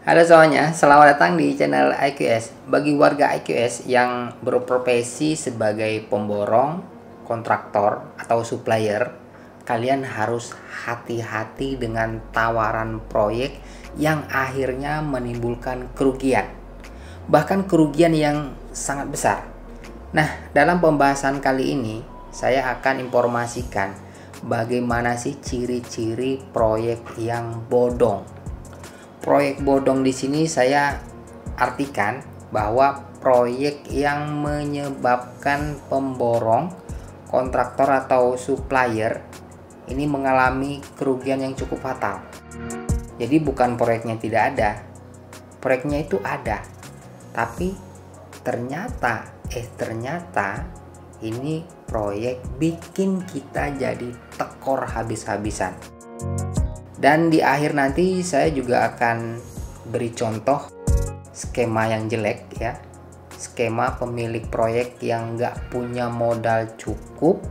Halo semuanya, selamat datang di channel IQS. Bagi warga IQS yang berprofesi sebagai pemborong, kontraktor, atau supplier, kalian harus hati-hati dengan tawaran proyek yang akhirnya menimbulkan kerugian. Bahkan kerugian yang sangat besar. Nah, dalam pembahasan kali ini, saya akan informasikan bagaimana sih ciri-ciri proyek yang bodong. Proyek bodong di sini saya artikan bahwa proyek yang menyebabkan pemborong, kontraktor atau supplier ini mengalami kerugian yang cukup fatal. Jadi bukan proyeknya tidak ada, proyeknya itu ada, tapi ternyata ini proyek bikin kita jadi tekor habis-habisan. Dan di akhir nanti saya juga akan beri contoh skema yang jelek ya. Skema pemilik proyek yang nggak punya modal cukup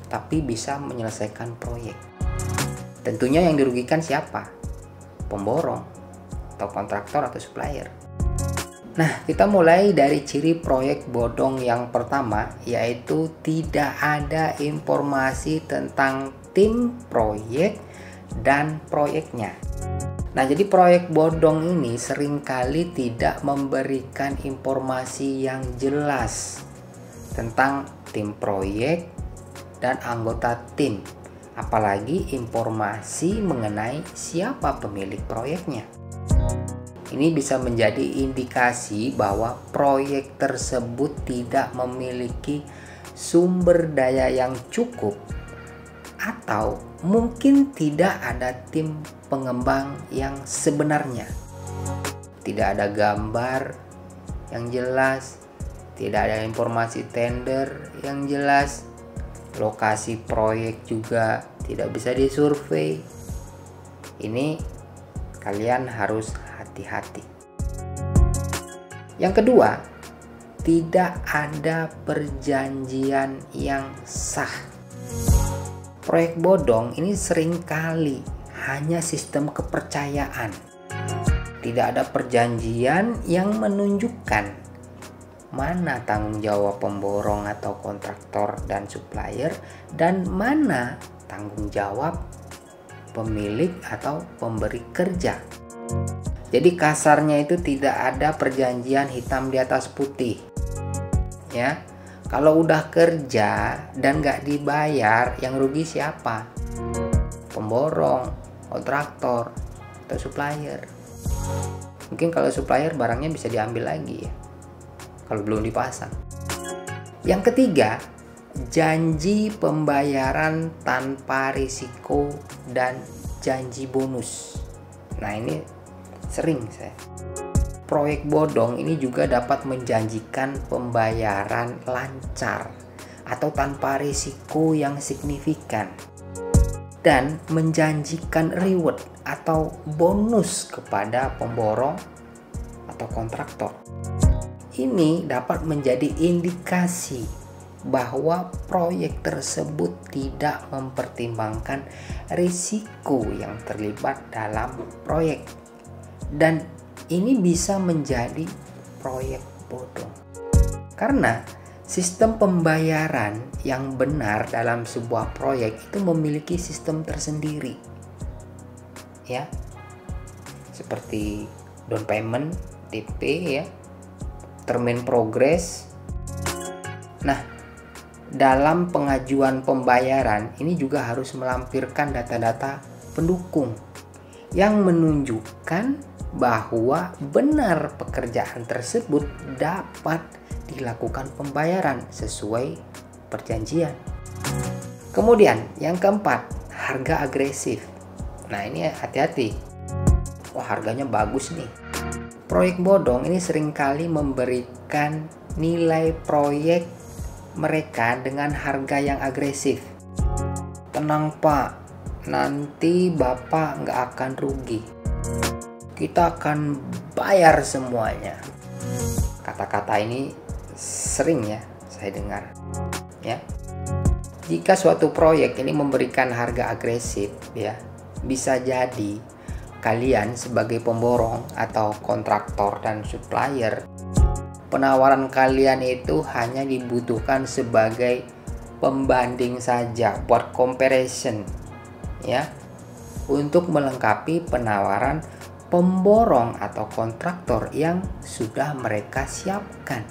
tapi bisa menyelesaikan proyek. Tentunya yang dirugikan siapa? Pemborong atau kontraktor atau supplier. Nah, kita mulai dari ciri proyek bodong yang pertama, yaitu tidak ada informasi tentang tim proyek dan proyeknya. Nah, jadi proyek bodong ini seringkali tidak memberikan informasi yang jelas tentang tim proyek dan anggota tim, apalagi informasi mengenai siapa pemilik proyeknya. Ini bisa menjadi indikasi bahwa proyek tersebut tidak memiliki sumber daya yang cukup, atau mungkin tidak ada tim pengembang yang sebenarnya. Tidak ada gambar yang jelas, tidak ada informasi tender yang jelas, lokasi proyek juga tidak bisa disurvei. Ini kalian harus hati-hati. Yang kedua, tidak ada perjanjian yang sah. Proyek bodong ini seringkali hanya sistem kepercayaan. Tidak ada perjanjian yang menunjukkan mana tanggung jawab pemborong atau kontraktor dan supplier dan mana tanggung jawab pemilik atau pemberi kerja. Jadi kasarnya itu tidak ada perjanjian hitam di atas putih. Ya. Kalau udah kerja dan nggak dibayar, yang rugi siapa? Pemborong, kontraktor, atau supplier. Mungkin kalau supplier barangnya bisa diambil lagi ya, kalau belum dipasang. Yang ketiga, janji pembayaran tanpa risiko dan janji bonus. Nah, ini sering saya. Proyek bodong ini juga dapat menjanjikan pembayaran lancar atau tanpa risiko yang signifikan dan menjanjikan reward atau bonus kepada pemborong atau kontraktor. Ini dapat menjadi indikasi bahwa proyek tersebut tidak mempertimbangkan risiko yang terlibat dalam proyek, dan ini bisa menjadi proyek bodong. Karena sistem pembayaran yang benar dalam sebuah proyek itu memiliki sistem tersendiri. Ya. Seperti down payment, DP ya, term in progress. Nah, dalam pengajuan pembayaran ini juga harus melampirkan data-data pendukung yang menunjukkan bahwa benar pekerjaan tersebut dapat dilakukan pembayaran sesuai perjanjian. Kemudian yang keempat, harga agresif. Nah, ini hati-hati. Wah, harganya bagus nih. Proyek bodong ini seringkali memberikan nilai proyek mereka dengan harga yang agresif. Tenang Pak, nanti Bapak nggak akan rugi. Kita akan bayar semuanya. Kata-kata ini sering ya saya dengar. Ya. Jika suatu proyek ini memberikan harga agresif ya, bisa jadi kalian sebagai pemborong atau kontraktor dan supplier, penawaran kalian itu hanya dibutuhkan sebagai pembanding saja, buat comparison ya, untuk melengkapi penawaran pemborong atau kontraktor yang sudah mereka siapkan.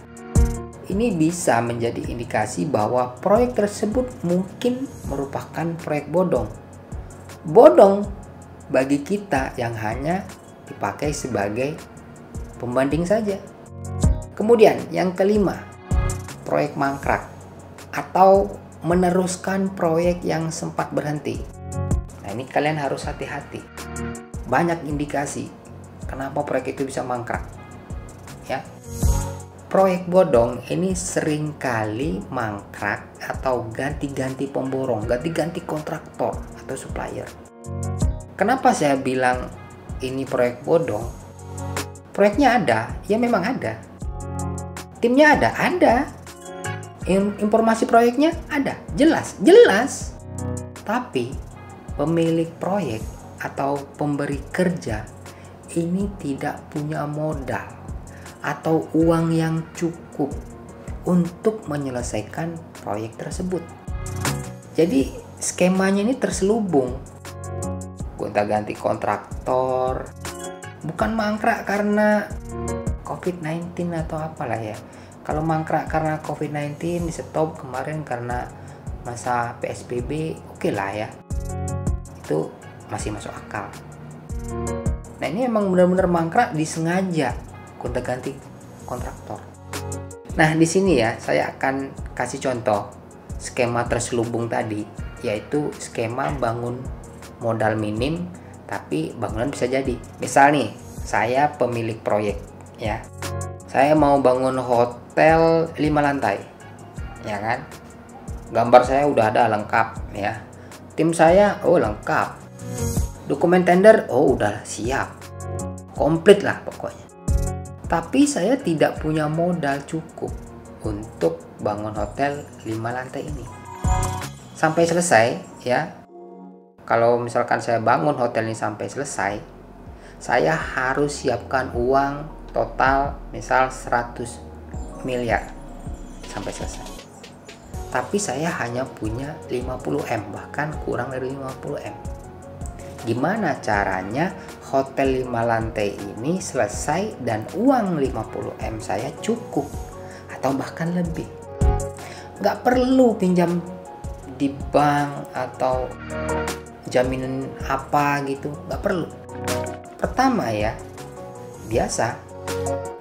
Ini bisa menjadi indikasi bahwa proyek tersebut mungkin merupakan proyek bodong. Bodong bagi kita yang hanya dipakai sebagai pembanding saja. Kemudian yang kelima, proyek mangkrak atau meneruskan proyek yang sempat berhenti. Nah, ini kalian harus hati-hati. Banyak indikasi kenapa proyek itu bisa mangkrak. Ya. Proyek bodong ini seringkali mangkrak atau ganti-ganti pemborong, ganti-ganti kontraktor atau supplier. Kenapa saya bilang ini proyek bodong? Proyeknya ada, ya memang ada. Timnya ada. Informasi proyeknya ada, jelas. Tapi pemilik proyek atau pemberi kerja ini tidak punya modal atau uang yang cukup untuk menyelesaikan proyek tersebut. Jadi skemanya ini terselubung. Gonta-ganti kontraktor, bukan mangkrak karena COVID-19 atau apalah ya. Kalau mangkrak karena COVID-19 di stop kemarin karena masa PSBB, oke lah ya. Itu masih masuk akal. Nah, ini emang benar-benar mangkrak disengaja, gonta-ganti kontraktor. Nah, di sini ya saya akan kasih contoh skema terselubung tadi, yaitu skema bangun modal minim tapi bangunan bisa jadi. Misal nih, saya pemilik proyek ya. Saya mau bangun hotel 5 lantai. Ya kan? Gambar saya udah ada lengkap ya. Tim saya lengkap. Dokumen tender udah siap. Komplit lah pokoknya. Tapi saya tidak punya modal cukup untuk bangun hotel 5 lantai ini. Sampai selesai ya. Kalau misalkan saya bangun hotel ini sampai selesai, saya harus siapkan uang total misal 100 miliar sampai selesai. Tapi saya hanya punya 50M, bahkan kurang dari 50M. Gimana caranya hotel 5 lantai ini selesai dan uang 50M saya cukup atau bahkan lebih? Nggak perlu pinjam di bank atau jaminan apa gitu, nggak perlu. Pertama ya, biasa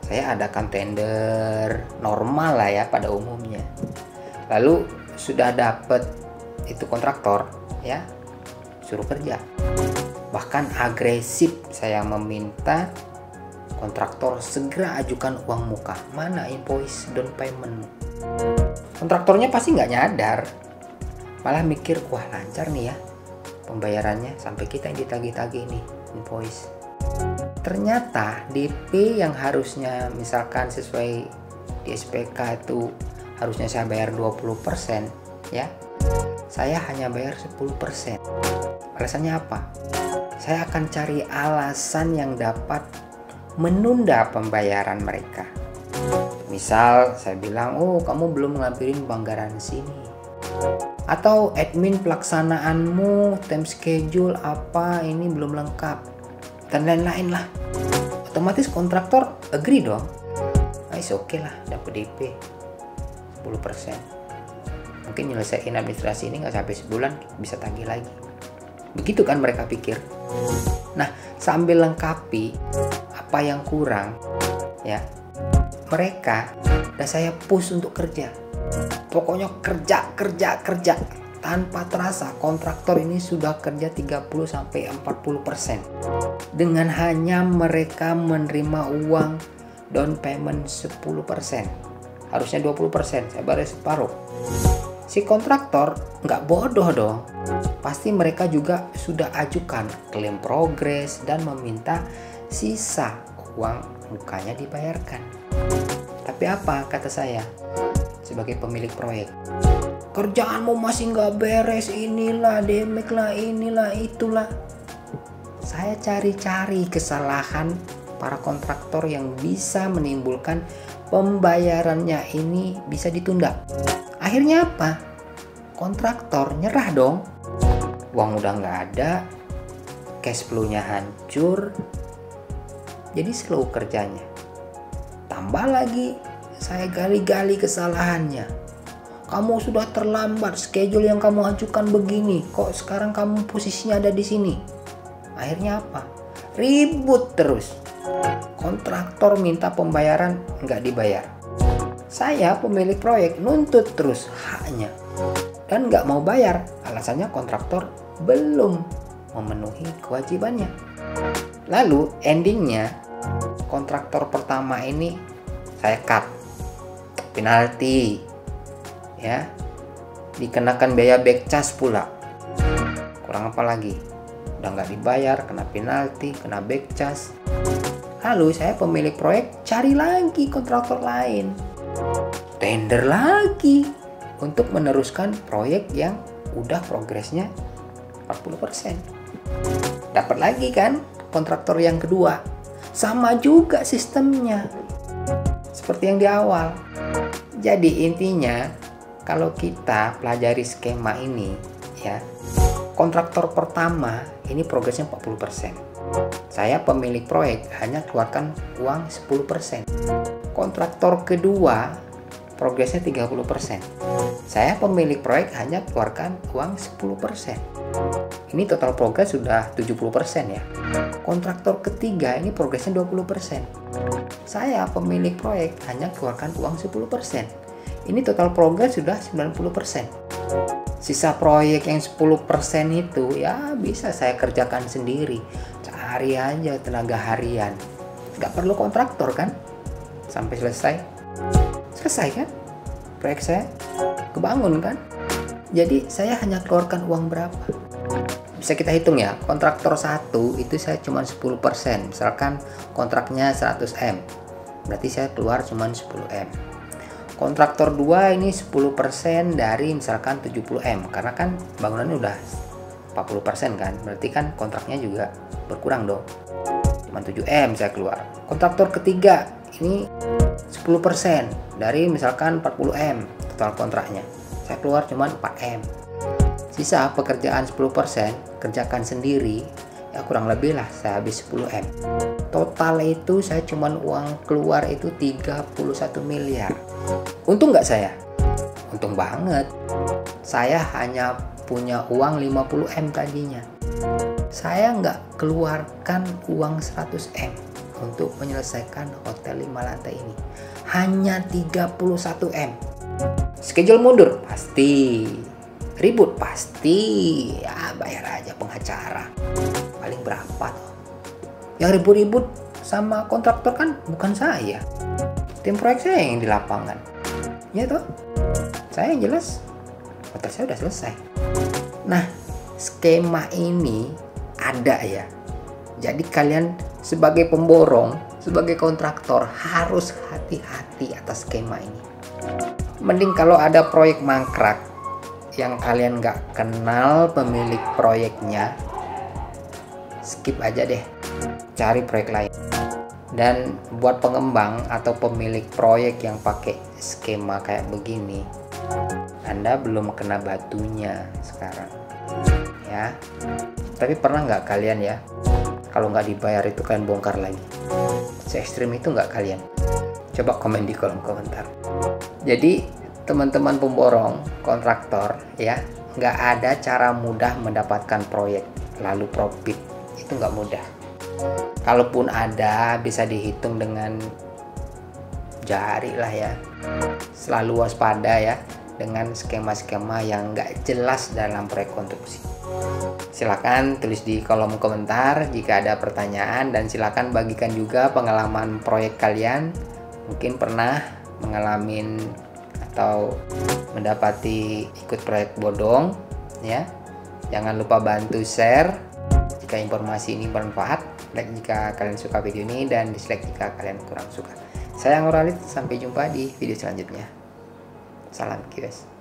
saya adakan tender normal lah ya pada umumnya. Lalu sudah dapat itu kontraktor ya, suruh kerja. Bahkan agresif saya meminta kontraktor segera ajukan uang muka. Mana invoice down payment? Kontraktornya pasti nggak nyadar, malah mikir wah lancar nih ya pembayarannya, sampai kita yang ditagih-tagih nih invoice. Ternyata DP yang harusnya misalkan sesuai di SPK itu harusnya saya bayar 20% ya, saya hanya bayar 10%. Alasannya apa? Saya akan cari alasan yang dapat menunda pembayaran mereka. Misal saya bilang, kamu belum ngambilin banggaran sini, atau admin pelaksanaanmu time schedule apa ini belum lengkap, dan lain-lain lah. Otomatis kontraktor agree dong. Oke lah, dapat DP 10%. Mungkin nyelesain administrasi ini nggak sampai sebulan, bisa tagih lagi. Begitu kan mereka pikir. Nah, sambil lengkapi apa yang kurang ya, mereka dan saya push untuk kerja. Pokoknya kerja. Tanpa terasa kontraktor ini sudah kerja 30-40% dengan hanya mereka menerima uang down payment 10%. Harusnya 20%, saya bayar separuh. Si kontraktor nggak bodoh dong. Pasti mereka juga sudah ajukan klaim progres dan meminta sisa uang mukanya dibayarkan. Tapi apa kata saya sebagai pemilik proyek? Kerjaanmu masih nggak beres, inilah, demek lah, inilah, itulah. saya cari-cari kesalahan para kontraktor yang bisa menimbulkan pembayarannya ini bisa ditunda. Akhirnya apa? Kontraktor nyerah dong. Uang udah nggak ada, cash flow-nya hancur, jadi slow kerjanya. Tambah lagi saya gali-gali kesalahannya. Kamu sudah terlambat, schedule yang kamu ajukan begini, kok sekarang kamu posisinya ada di sini. Akhirnya apa? Ribut terus. Kontraktor minta pembayaran, nggak dibayar. Saya pemilik proyek nuntut terus haknya dan nggak mau bayar. Alasannya kontraktor belum memenuhi kewajibannya. Lalu endingnya kontraktor pertama ini saya cut, penalti, ya, dikenakan biaya back charge pula. Kurang apa lagi? Udah nggak dibayar, kena penalti, kena back charge. Lalu saya pemilik proyek cari lagi kontraktor lain, tender lagi untuk meneruskan proyek yang udah progresnya 40%. Dapat lagi kan kontraktor yang kedua, sama juga sistemnya seperti yang di awal. Jadi intinya kalau kita pelajari skema ini, ya, kontraktor pertama ini progresnya 40%. Saya pemilik proyek hanya keluarkan uang 10%. Kontraktor kedua progresnya 30%. Saya pemilik proyek hanya keluarkan uang 10%. Ini total progres sudah 70% ya. Kontraktor ketiga ini progresnya 20%. Saya pemilik proyek hanya keluarkan uang 10%. Ini total progres sudah 90%. Sisa proyek yang 10% itu ya bisa saya kerjakan sendiri. Cari aja tenaga harian. Nggak perlu kontraktor kan? Sampai selesai. Selesai kan? Proyek saya kebangun kan? Jadi saya hanya keluarkan uang berapa? Bisa kita hitung ya, kontraktor 1 itu saya cuma 10%. Misalkan kontraknya 100M. Berarti saya keluar cuma 10M. Kontraktor 2 ini 10% dari misalkan 70M. Karena kan bangunannya udah 40% kan. Berarti kan kontraknya juga berkurang dong. Cuma 7M saya keluar. Kontraktor ketiga ini 10% dari misalkan 40M total kontraknya. Saya keluar cuma 4M. Sisa pekerjaan 10% kerjakan sendiri, ya kurang lebih lah saya habis 10M. Total itu saya cuma uang keluar itu 31 miliar. Untung nggak saya? Untung banget. Saya hanya punya uang 50M tadinya. Saya nggak keluarkan uang 100M untuk menyelesaikan hotel 5 lantai ini. Hanya 31M. Schedule mundur? Pasti. Ribut? Pasti. Ya bayar aja pengacara. Paling berapa tuh? Yang ribut-ribut sama kontraktor kan bukan saya. Tim proyek saya yang di lapangan. Ya toh? Saya yang jelas hotel saya udah selesai. Nah, skema ini ada ya. Jadi kalian sebagai pemborong, sebagai kontraktor harus hati-hati atas skema ini. Mending kalau ada proyek mangkrak yang kalian nggak kenal pemilik proyeknya, skip aja deh, cari proyek lain. Dan buat pengembang atau pemilik proyek yang pakai skema kayak begini, Anda belum kena batunya sekarang ya. Tapi pernah nggak kalian ya, kalau nggak dibayar itu kalian bongkar lagi? Se-ekstrim itu nggak kalian? Coba komen di kolom komentar. Jadi teman-teman pemborong, kontraktor ya, nggak ada cara mudah mendapatkan proyek lalu profit. Itu nggak mudah. Kalaupun ada, bisa dihitung dengan jari lah ya. Selalu waspada ya dengan skema-skema yang nggak jelas dalam proyek konstruksi. Silakan tulis di kolom komentar jika ada pertanyaan, dan silakan bagikan juga pengalaman proyek kalian. Mungkin pernah mengalami atau mendapati ikut proyek bodong ya. Jangan lupa bantu share jika informasi ini bermanfaat, like jika kalian suka video ini, dan dislike jika kalian kurang suka. Saya Nguralit, sampai jumpa di video selanjutnya. Salam QS.